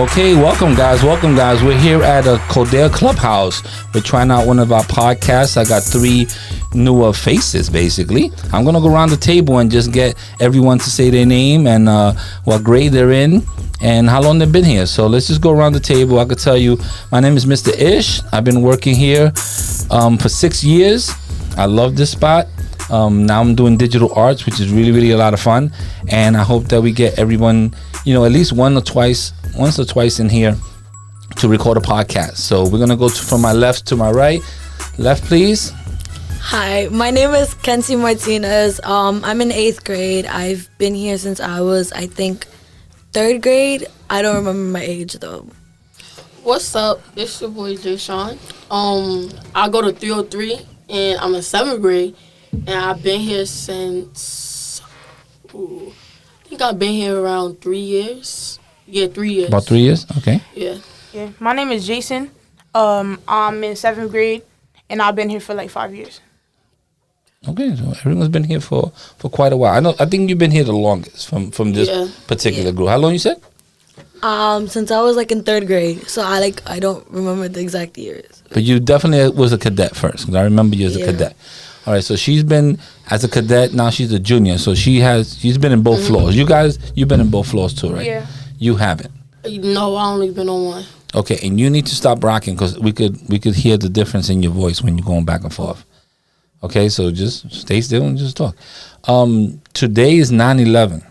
Okay, welcome guys. We're here at a Codere Clubhouse. We're trying out one of our podcasts. I got 3 newer faces, basically. I'm going to go around the table and just get everyone to say their name and what grade they're in and how long they've been here. So let's just go around the table. I could tell you, my name is Mr. Ish. I've been working here for 6 years. I love this spot. Now I'm doing digital arts, which is really, really a lot of fun. And I hope that we get everyone, at least once or twice in here to record a podcast. So we're going to go from my left to my right. Left, please. Hi, my name is Kenzie Martinez. I'm in 8th grade. I've been here since I was, I think, 3rd grade. I don't remember my age, though. What's up? It's your boy, Jay Sean. I go to 303, and I'm in 7th grade. And I've been here since, I think I've been here around 3 years. Yeah, 3 years. About 3 years? Okay. Yeah. Yeah. My name is Jason. I'm in 7th grade, and I've been here for like 5 years. Okay, so everyone's been here for quite a while. I think you've been here the longest from this particular group. How long you said? Since I was like in 3rd grade, so I don't remember the exact years. But you definitely was a cadet first, because I remember you as a cadet. All right, so she's been as a cadet. Now she's a junior, so she's been in both floors. You guys, you've been in both floors too, right? Yeah. You haven't. No, I only been on one. Okay, and you need to stop rocking because we could hear the difference in your voice when you're going back and forth. Okay, so just stay still and just talk. Today is 9/11,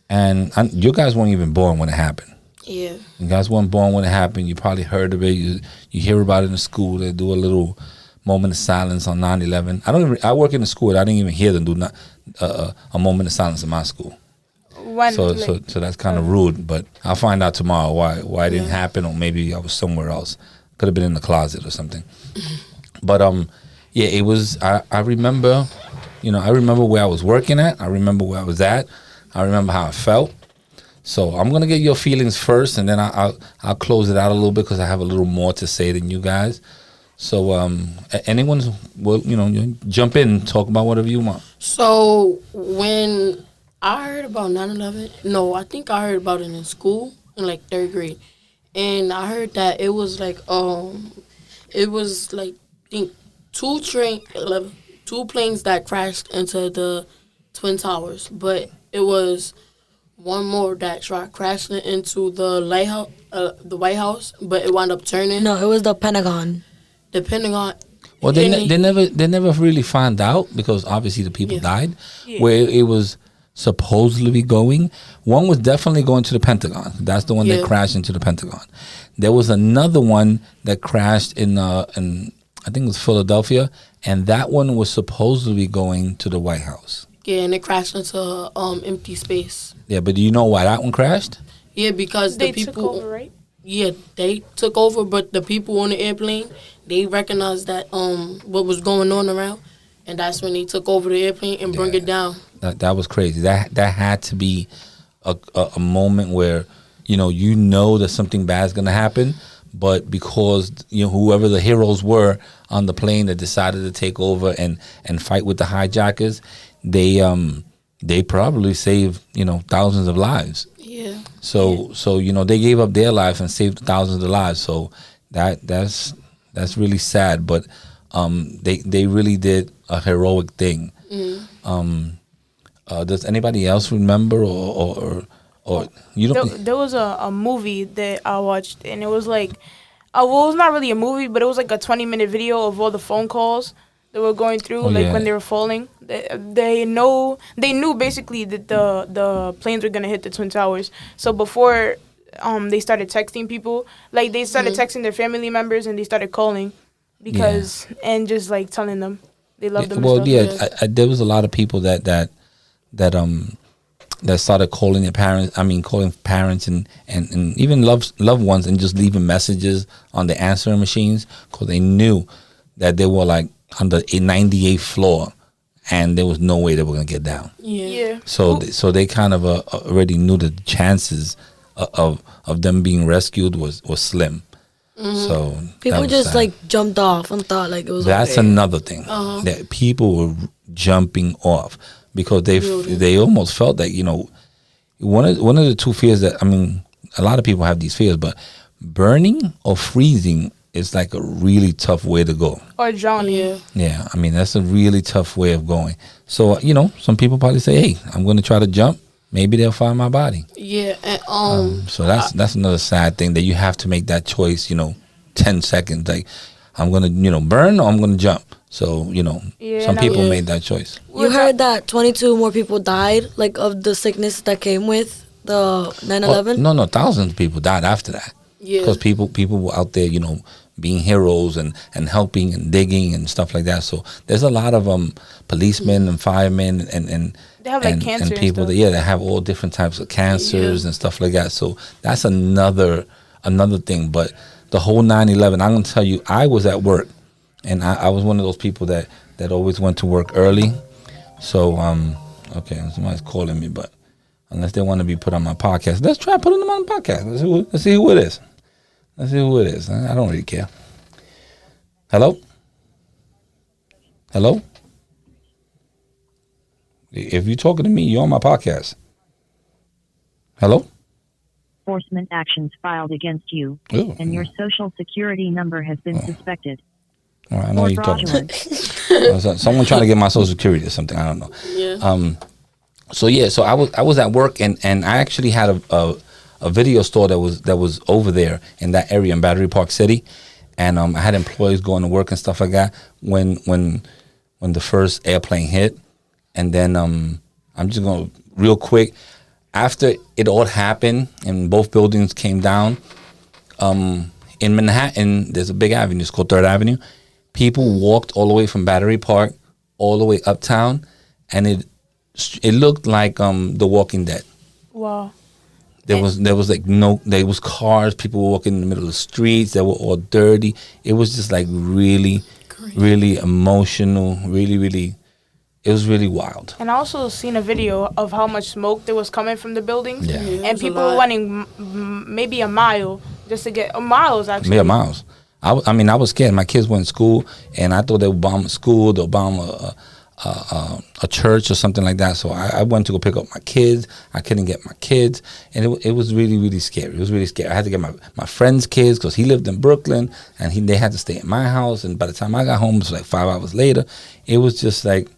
and you guys weren't even born when it happened. Yeah. You guys weren't born when it happened. You probably heard of it. You hear about it in school. They do a little moment of silence on 9/11. I work in the school. I didn't even hear them do a moment of silence in my school. So that's kind of rude. But I'll find out tomorrow why it didn't happen, or maybe I was somewhere else. Could have been in the closet or something. But yeah, it was. I remember, I remember where I was working at. I remember where I was at. I remember how I felt. So I'm gonna get your feelings first, and then I'll close it out a little bit because I have a little more to say than you guys. So anyone will jump in and talk about whatever you want. So when I heard about 9/11, no, I think I heard about it in school in like 3rd grade, and I heard that it was like I think 2 planes that crashed into the Twin Towers, but it was one more that crashed into the lighthouse, the White House, but it wound up turning. No, it was the Pentagon. The Pentagon. Well, they never really found out because obviously the people died. Yeah. Where it was supposedly going. One was definitely going to the Pentagon. That's the one that crashed into the Pentagon. There was another one that crashed in I think it was Philadelphia, and that one was supposedly going to the White House. Yeah, and it crashed into empty space. Yeah, but do you know why that one crashed? Yeah, because They the people took over, right? Yeah, they took over, but the people on the airplane, they recognized that what was going on around, and that's when they took over the airplane and bring it down. That was crazy. That had to be a moment where that something bad is gonna happen, but because whoever the heroes were on the plane that decided to take over and fight with the hijackers, they probably saved thousands of lives. Yeah. So they gave up their life and saved thousands of lives. So that's really sad, but they really did a heroic thing. Does anybody else remember or you don't? There was a movie that I watched, and it was like, well, it was not really a movie, but it was like a 20-minute video of all the phone calls that were going through, when they were falling. They knew basically that the planes were gonna hit the Twin Towers. So before they started texting people, like they started texting their family members, and they started calling and just like telling them they loved them. Well, and stuff. there was a lot of people that started calling their parents. I mean, calling parents and even loved ones, and just leaving messages on the answering machines because they knew that they were like on the 98th floor, and there was no way they were gonna get down. Yeah. So they kind of already knew the chances of them being rescued was slim. So People just like jumped off and thought like it was. That's okay. another thing that people were jumping off because they almost felt that one of the 2 fears that a lot of people have these fears, but burning or freezing is like a really tough way to go. Or drowning. Yeah. Yeah, I mean, that's a really tough way of going. So, you know, some people probably say, hey, I'm going to try to jump. Maybe they'll find my body. Yeah, and So that's another sad thing, that you have to make that choice, you know, 10 seconds. Like, I'm going to, you know, burn or I'm going to jump. So, you know, some people made that choice. You heard that 22 more people died, like, of the sickness that came with the 9/11? No, thousands of people died after that. Yeah. Because people were out there, you know, being heroes and helping and digging and stuff like that. So there's a lot of policemen and firemen and They have like cancer and people and that they have all different types of cancers and stuff like that. So that's another thing. But the whole 9/11, I'm gonna tell you, I was at work, and I was one of those people that always went to work early. So okay, somebody's calling me, but unless they want to be put on my podcast, let's try putting them on the podcast. Let's see who it is. Let's see who it is. I don't really care. Hello? Hello? If you're talking to me, you're on my podcast. Hello? Enforcement actions filed against you, Ooh. and your social security number has been suspected. All right, I know Or you're talking about. fraudulent. Someone trying to get my social security or something. I don't know. yeah. So yeah, so I was at work, and I actually had a video store that was over there in that area in Battery Park City, and I had employees going to work and stuff like that when the first airplane hit, and then I'm just going real quick, after it all happened and both buildings came down, in Manhattan there's a big avenue, it's called 3rd Avenue. People walked all the way from Battery Park all the way uptown, and it looked like The Walking Dead. Wow. There was like there was cars, people were walking in the middle of the streets, they were all dirty. It was just like really, really emotional, really, it was really wild. And I also seen a video of how much smoke there was coming from the buildings. Yeah. Yeah, it And was a people were lot. running maybe a mile just to get, miles actually. Yeah, miles. I mean, I was scared. My kids went to school, and I thought they would bomb a school, they'll bomb a church or something like that. So I went to go pick up my kids. I couldn't get my kids, and it was really, really scary. It was really scary. I had to get my friend's kids because he lived in Brooklyn, and they had to stay at my house. And by the time I got home, it was like 5 hours later. It was just like,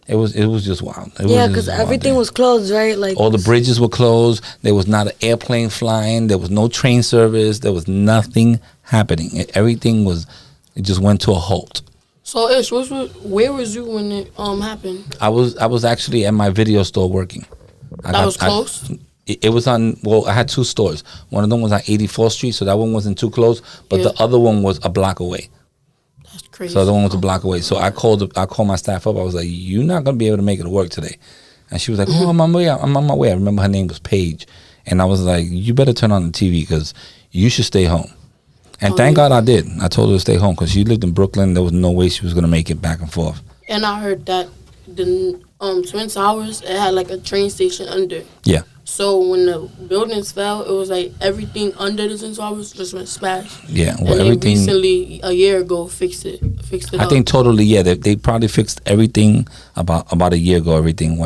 it was just wild. Yeah, because everything was closed, right? Like all the bridges were closed. There was not an airplane flying. There was no train service. There was nothing happening. Everything it just went to a halt. So Ish, where was you when it happened? I was actually at my video store working. That was close? It was on. Well, I had two stores. One of them was on 84th Street, so that one wasn't too close. But Yeah. the other one was a block away. That's crazy. So the other one was a block away. So I called my staff up. I was like, "You're not gonna be able to make it to work today." And she was like, "Oh, I'm on my way. I'm on my way." I remember her name was Paige, and I was like, "You better turn on the TV because you should stay home." And thank God I did. I told her to stay home because she lived in Brooklyn. There was no way she was gonna make it back and forth. And I heard that the Twin Towers, it had like a train station under. Yeah. So when the buildings fell, it was like everything under the Twin Towers just went smash. Yeah. Well, And they everything. recently, a year ago, fixed it I up. think totally. Yeah. They probably fixed everything about a year ago. Everything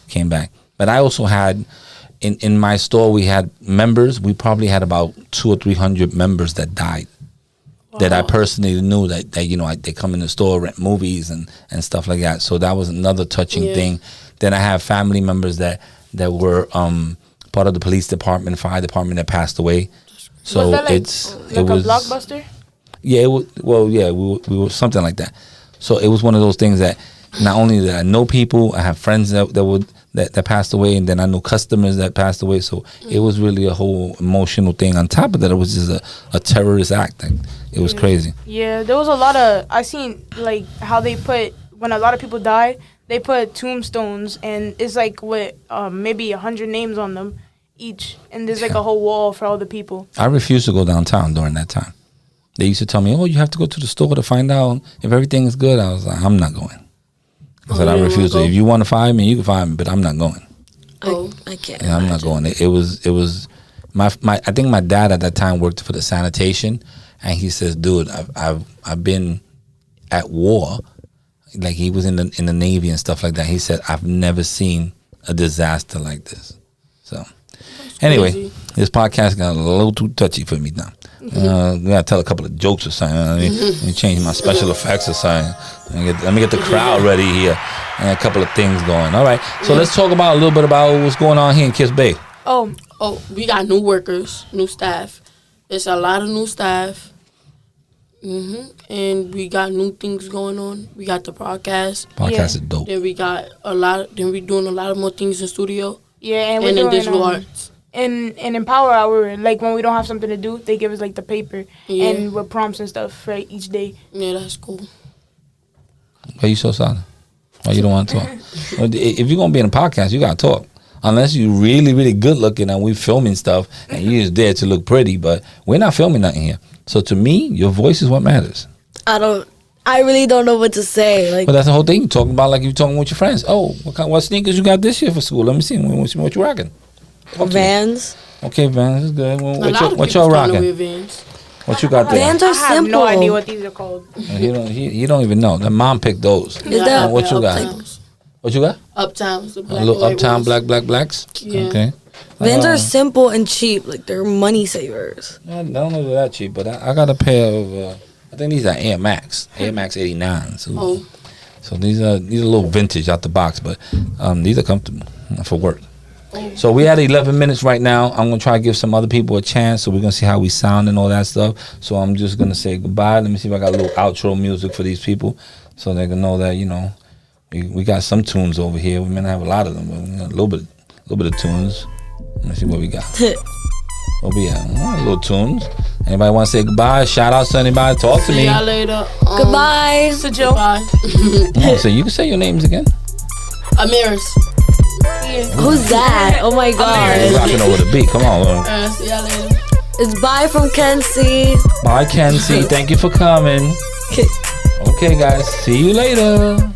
came back. But I also had. In my store, we had members. We probably had about 200 or 300 members that died. Wow. That I personally knew that they come in the store, rent movies and stuff like that. So that was another touching thing. Then I have family members that were part of the police department, fire department that passed away. So was that like, it was a Blockbuster? Yeah, it was, well, yeah, we were something like that. So it was one of those things that not only did I know people, I have friends that passed away, and then I knew customers that passed away. So it was really a whole emotional thing. On top of that, it was just a terrorist act. Like, it was crazy. Yeah, there was a lot of, I seen like how they put, when a lot of people died, they put tombstones, and it's like with maybe 100 names on them each, and there's like a whole wall for all the people. I refused to go downtown during that time. They used to tell me, "Oh, you have to go to the store to find out if everything is good." I was like, "I'm not going." I said, "I refuse to. If you want to fire me, you can fire me, but I'm not going." I can't. Yeah, I'm not going. It was my. I think my dad at that time worked for the sanitation, and he says, "Dude, I've been at war." Like he was in the Navy and stuff like that. He said, "I've never seen a disaster like this." So Anyway, crazy. this podcast got a little too touchy for me now. We gotta tell a couple of jokes or something. Let me change my special effects or something. Let me get the crowd ready here, and a couple of things going. All right, so let's talk about a little bit about what's going on here in Kiss Bay. Oh, we got new workers, new staff. It's a lot of new staff. And we got new things going on. We got the podcast. Podcast is dope. Then we got Then we doing a lot of more things in studio. Yeah, and in we're doing digital arts. in Empower Hour, like when we don't have something to do, they give us like the paper Yeah. and with prompts and stuff for each day. Yeah, that's cool. Why you so silent? Why you don't want to talk? If you're gonna be in a podcast, you gotta talk. Unless you're really, really good looking and we filming stuff and you're just there to look pretty, but we're not filming nothing here. So to me, your voice is what matters. I really don't know what to say. Like, But that's the whole thing. You're talking about like you're talking with your friends. Oh, what sneakers you got this year for school? Let me see. What you rocking? Okay. Vans. Okay, Vans is good. A lot of What people y'all starting to wear rocking? Vans. What you got there? Vans are I have simple. no idea what these are called. He don't even know. The mom picked those. Is that what you got? Uptowns. What you got? Uptowns. The A black little and white Uptown ones. blacks. Yeah. Okay. Vans are simple and cheap. Like, they're money savers. I don't know if they're that cheap, but I got a pair of. I think these are Air Max 89s. Oh. So these are a little vintage out the box, but these are comfortable for work. So we at 11 minutes right now. I'm gonna try to give some other people a chance, so we're gonna see how we sound and all that stuff. So I'm just gonna say goodbye. Let me see if I got a little outro music for these people, so they can know that we got some tunes over here. We may not have a lot of them, but we got a little bit of tunes. Let's see what we got. What we at? A little tunes. Anybody want to say goodbye? Shout out to anybody. Talk to See me. y'all later. Goodbye. It's a joke. Bye. So you can say your names again. Amiris. Who's that? Oh my We're god. rocking over the beat. Come on. See y'all later. It's bye from Kenzie. Bye, Kenzie. Thank you for coming. Okay, guys. See you later.